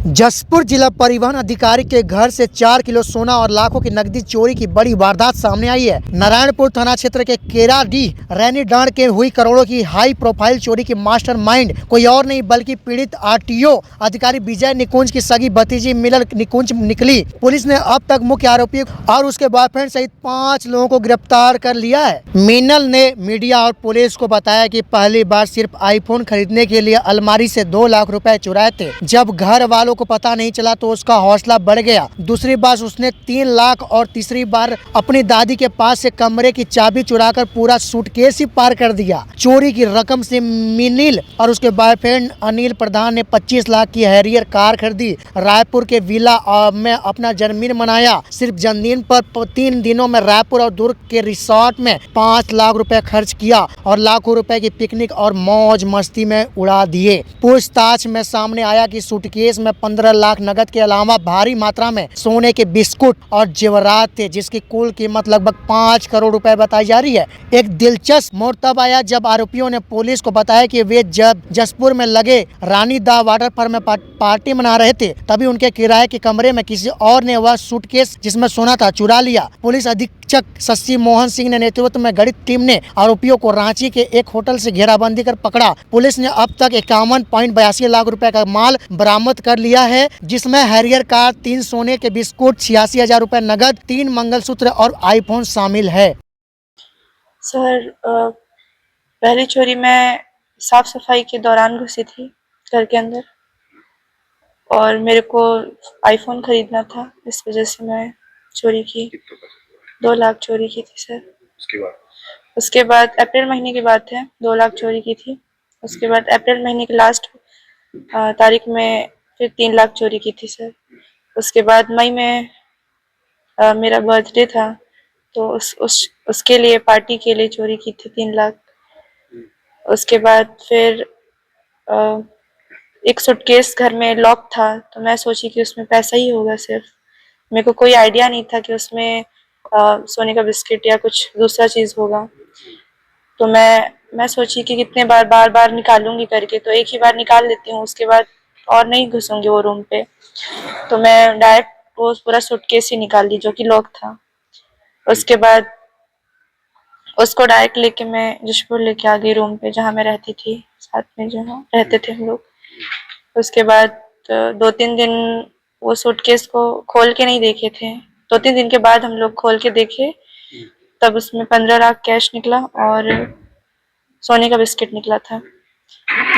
जसपुर जिला परिवहन अधिकारी के घर से 4 किलो सोना और लाखों की नकदी चोरी की बड़ी वारदात सामने आई है। नारायणपुर थाना क्षेत्र के केराडीह रैनी डांड के हुई करोड़ों की हाई प्रोफाइल चोरी की मास्टरमाइंड कोई और नहीं बल्कि पीड़ित आरटीओ अधिकारी विजय निकुंज की सगी भतीजी मिलल निकुंज निकली। पुलिस ने अब तक मुख्य आरोपी और उसके बॉयफ्रेंड सहित 5 लोगों को गिरफ्तार कर लिया है। मीनल ने मीडिया और पुलिस को बताया कि पहली बार सिर्फ आईफोन खरीदने के लिए अलमारी से 2 लाख रुपए चुराए थे। जब घर वालों को पता नहीं चला तो उसका हौसला बढ़ गया। दूसरी बार उसने 3 लाख और तीसरी बार अपनी दादी के पास से कमरे की चाबी चुराकर पूरा सूटकेस ही पार कर दिया। चोरी की रकम से मिनिल और उसके बॉयफ्रेंड अनिल प्रधान ने 25 लाख की हैरियर कार खरीदी। रायपुर के विला में अपना जन्मदिन मनाया। सिर्फ जन्मदिन पर 3 दिनों में रायपुर और दुर्ग के रिसोर्ट में 5 लाख रुपए खर्च किया और लाखों रुपए की पिकनिक और मौज मस्ती में उड़ा दिए। पूछताछ में सामने आया कि सूटकेस में 15 लाख नगद के अलावा भारी मात्रा में सोने के बिस्कुट और जेवरात थे, जिसकी कुल कीमत लगभग 5 करोड़ रुपए बताई जा रही है। एक दिलचस्प मोड़ तब आया जब आरोपियों ने पुलिस को बताया कि वे जब जसपुर में लगे रानी दा वाटर पार्क में पार्टी मना रहे थे, तभी उनके किराए के कमरे में किसी और ने वह सूटकेस जिसमें सोना था चुरा लिया। पुलिस अधीक्षक शशि मोहन सिंह ने नेतृत्व में गठित टीम ने आरोपियों को रांची के एक होटल से घेराबंदी कर पकड़ा। पुलिस ने अब तक 51.82 लाख रुपए का माल बरामद कर लिया है, जिसमें हैरियर कार, 3 सोने के बिस्कुट, 86,000 रुपए नगद, 3 मंगलसूत्र और आईफोन शामिल है। सर, पहली चोरी मैं साफ सफाई के दौरान घुसी थी घर के अंदर और मेरे को आईफोन खरीदना था, इस वजह से मैं चोरी की। 2 लाख चोरी की थी सर। उसके बाद अप्रैल महीने की बात है, 2 लाख चोरी की थी। उसके बाद अप्रैल महीने के लास्ट तारीख में फिर 3 लाख चोरी की थी सर। उसके बाद मई में मेरा बर्थडे था, तो उसके लिए पार्टी के लिए चोरी की थी 3 लाख। उसके बाद फिर एक सूटकेस घर में लॉक था, तो मैं सोची कि उसमें पैसा ही होगा सिर्फ। मेरे को कोई आइडिया नहीं था कि उसमें सोने का बिस्किट या कुछ दूसरा चीज़ होगा। तो मैं सोची कि कितने बार बार निकालूंगी करके, तो एक ही बार निकाल लेती हूँ, उसके बाद और नहीं घुसूंगी वो रूम पे। तो मैं डायरेक्ट वो पूरा सूटकेस ही निकाल ली जो कि लॉक था। उसके बाद उसको डायरेक्ट लेके मैं जशपुर लेके आ गई रूम पे, जहाँ मैं रहती थी, साथ में जहाँ रहते थे हम लोग। उसके बाद 2-3 दिन वो सूटकेस को खोल के नहीं देखे थे। 2-3 दिन के बाद हम लोग खोल के देखे, तब उसमें 15 लाख कैश निकला और सोने का बिस्किट निकला था,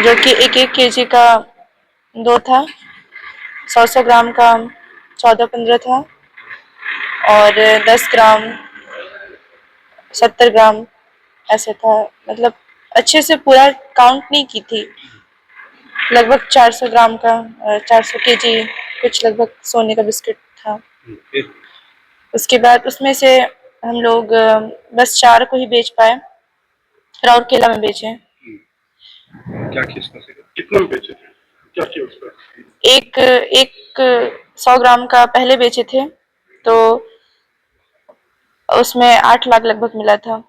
जो कि 1-1 केजी का 2 था, 100 ग्राम का 14-15 था और 10 ग्राम 70 ग्राम ऐसे था। मतलब अच्छे से पूरा काउंट नहीं की थी। लगभग 400 ग्राम का 400 केजी कुछ लगभग सोने का बिस्किट था। उसके बाद उसमें से हम लोग बस 4 को ही बेच पाए, राउरकेला में बेचे। क्या कितना में बेचे थे? क्या किया उस पर? एक 100 ग्राम का पहले बेचे थे, तो उसमें 8 लाख लगभग मिला था।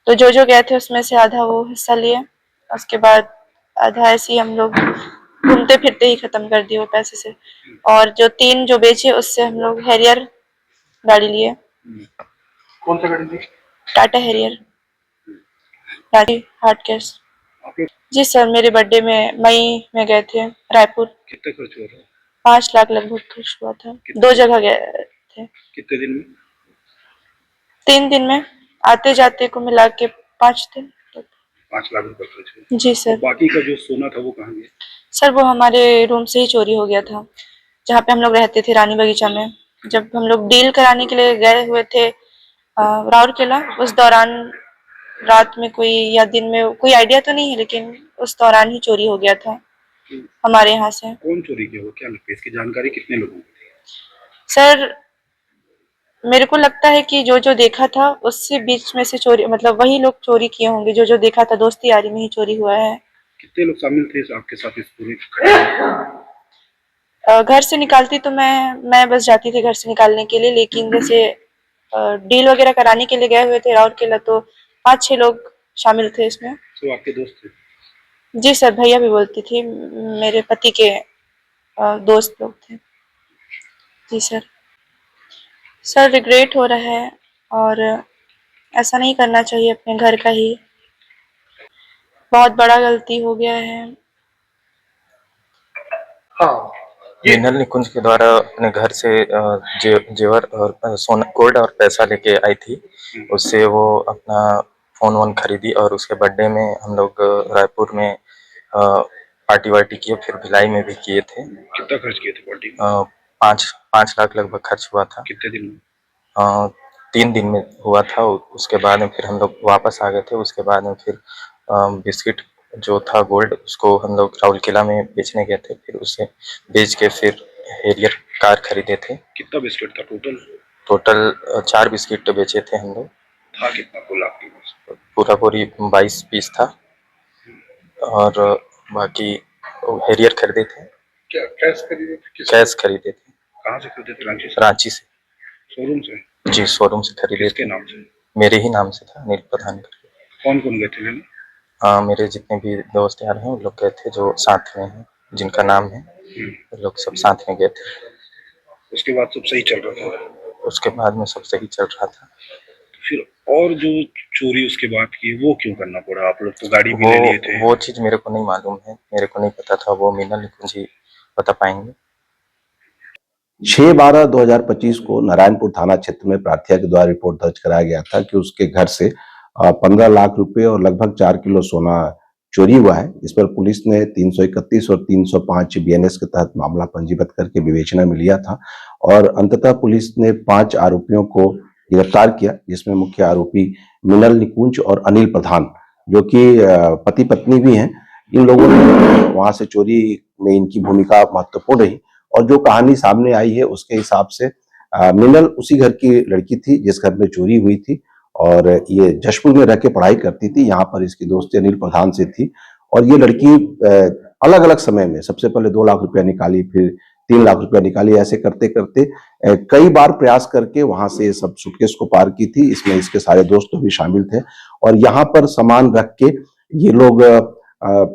तो जो गए थे उसमें से आधा वो हिस्सा लिए, उसके बाद आधा ऐसे ही हम लोग घूमते फिरते ही खत्म कर दिए वो पैसे से। और जो 3 जो बेचे उससे हम लोग हैरियर गाड़ी लिए। कौन सा गाड़ी थी? टाटा हैरियर गाड़ी, हार्ड कैश। जी सर, मेरे बर्थडे में मई में गए थे रायपुर। कितना खर्च हुआ था? 5 लाख लगभग खर्च हुआ था। 2 जगह गए थे। कितने दिन में? 3 दिन में, आते जाते को मिला के 5 दिन। 5 लाख रुपए खर्च हुए। जी सर। बाकी का जो सोना था वो कहाँ गया? सर, वो हमारे रूम से ही चोरी हो गया था, जहाँ पे हम लोग रहते थे, रानी बगीचा में। जब हम लोग डील कराने के लिए गए हुए थे राउरकेला, उस दौरान रात में कोई या दिन में कोई आइडिया तो नहीं है, लेकिन उस दौरान ही चोरी हो गया था हमारे यहाँ से। कौन चोरी किया? वो क्या लगता है, इसकी जानकारी कितने लोगों को? सर, मेरे को लगता है कि जो देखा था उससे बीच में से चोरी, मतलब वही लोग चोरी किए होंगे। जो देखा था, दोस्ती यारी में ही चोरी हुआ है। कितने लोग शामिल थे आपके साथ इस पूरे घटना? घर से निकालती तो मैं बस जाती थी घर से निकालने के लिए, लेकिन जैसे डील वगैरह कराने के लिए गए हुए थे राउरकेला, तो 5-6 लोग शामिल थे इसमें। तो आपके दोस्त थे? जी सर, भैया भी बोलती थी, मेरे पति के दोस्त लोग थे। जी सर रिग्रेट हो रहा है और ऐसा नहीं करना चाहिए अपने घर का ही, बहुत बड़ा गलती हो गया है। हाँ, ये मिनल निकुंज के द्वारा अपने घर से जेवर और सोना गोल्ड और पैसा लेके आई थी। उससे वो अपना फोन वोन खरीदी और उसके बर्थडे में हम लोग रायपुर में पार्टी वार्टी किए, फिर भिलाई में भी किए थे। कितना खर्च किए थे पार्टी में? 5 लाख लगभग खर्च हुआ था। कितने दिन में? 3 दिन में हुआ था। उसके बाद में फिर हम लोग वापस आ गए थे। उसके बाद में फिर बिस्किट जो था गोल्ड, उसको हम लोग राउल किला में बेचने गए थे। फिर उसे बेच के फिर हेरियर कार खरीदे थे। कितना बिस्किट था टोटल? टोटल 4 बिस्किट बेचे थे हम लोग। था कितना कुल आपके पास? पूरी 22 पीस था और बाकी हेरियर खरीदे थे। क्या कैश खरीदे थे? कैश खरीदे थे। कहाँ से खरीदे थे? रांची से? रांची से। शोरूम से? जी, शोरूम से खरीदे किसके थे। नाम से? मेरे ही नाम से था, अनिल प्रधान करके। कौन कौन गए थे लेने? मेरे जितने भी दोस्त यार हैं, उन लोग गए थे जो साथ में हैं, जिनका नाम है, वो लोग सब साथ में गए थे। उसके बाद सब सही चल रहा था? उसके बाद में सब सही चल रहा था। फिर और जो चोरी उसके बाद की, वो क्यों करना पड़ा? आप लोग तो गाड़ी भी ले लिए थे। वो चीज़ मेरे को नहीं मालूम है, मेरे को नहीं पता था। वो मिनल निकुंज जी बता पाएंगे। 6/12/2025 को नारायणपुर थाना क्षेत्र में प्रार्थी के द्वारा रिपोर्ट दर्ज कराया गया था कि उसके घर से 15 लाख रुपए और लगभग 4 किलो सोना चोरी हुआ है। इस पर पुलिस ने 331 और 305 बीएनएस के तहत मामला पंजीबद्ध करके विवेचना में लिया था और अंततः पुलिस ने 5 आरोपियों को गिरफ्तार किया, जिसमें मुख्य आरोपी मिनल निकुंज और अनिल प्रधान, जो कि पति पत्नी भी हैं। इन लोगों ने वहां से चोरी में इनकी भूमिका महत्वपूर्ण रही और जो कहानी सामने आई है उसके हिसाब से मिनल उसी घर की लड़की थी जिस घर में चोरी हुई थी और ये जशपुर में रह के पढ़ाई करती थी। यहाँ पर इसकी दोस्ती अनिल प्रधान से थी और ये लड़की अलग अलग समय में सबसे पहले 2 लाख रुपया निकाली, फिर 3 लाख रुपया निकाली। ऐसे करते करते कई बार प्रयास करके वहां से सब सूटकेस को पार की थी। इसमें इसके सारे दोस्त भी शामिल थे और यहाँ पर सामान रख के ये लोग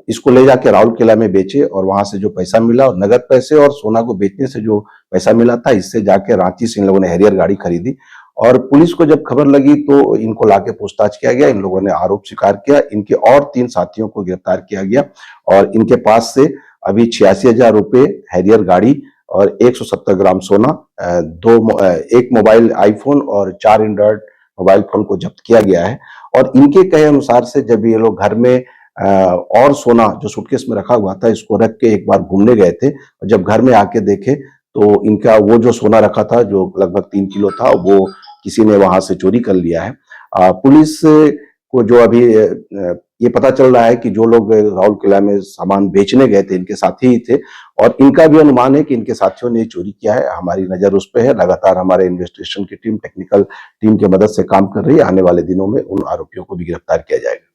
इसको ले जाके राउल किला में बेचे और वहां से जो पैसा मिला और नगद पैसे और सोना को बेचने से जो पैसा मिला था, इससे जाके रांची से इन लोगों ने हैरियर गाड़ी खरीदी और पुलिस को जब खबर लगी तो इनको लाके पूछताछ किया गया। इन लोगों ने आरोप स्वीकार किया। इनके और 3 साथियों को गिरफ्तार किया गया और इनके पास से अभी 86,000 रुपए, हैरियर गाड़ी और 170 ग्राम सोना, एक मोबाइल आईफोन और 4 एंड्रॉइड मोबाइल फोन को जब्त किया गया है। और इनके कहे अनुसार से जब ये लोग घर में और सोना जो सूटकेस में रखा हुआ था इसको रख के एक बार घूमने गए थे और जब घर में आके देखे तो इनका वो जो सोना रखा था जो लगभग 3 किलो था वो किसी ने वहां से चोरी कर लिया है। पुलिस को जो अभी ये पता चल रहा है कि जो लोग राउल किला में सामान बेचने गए थे इनके साथी ही थे और इनका भी अनुमान है कि इनके साथियों ने चोरी किया है। हमारी नजर उस पर है। लगातार हमारे इन्वेस्टिगेशन की टीम, टेक्निकल टीम की मदद से काम कर रही है। आने वाले दिनों में उन आरोपियों को भी गिरफ्तार किया जाएगा।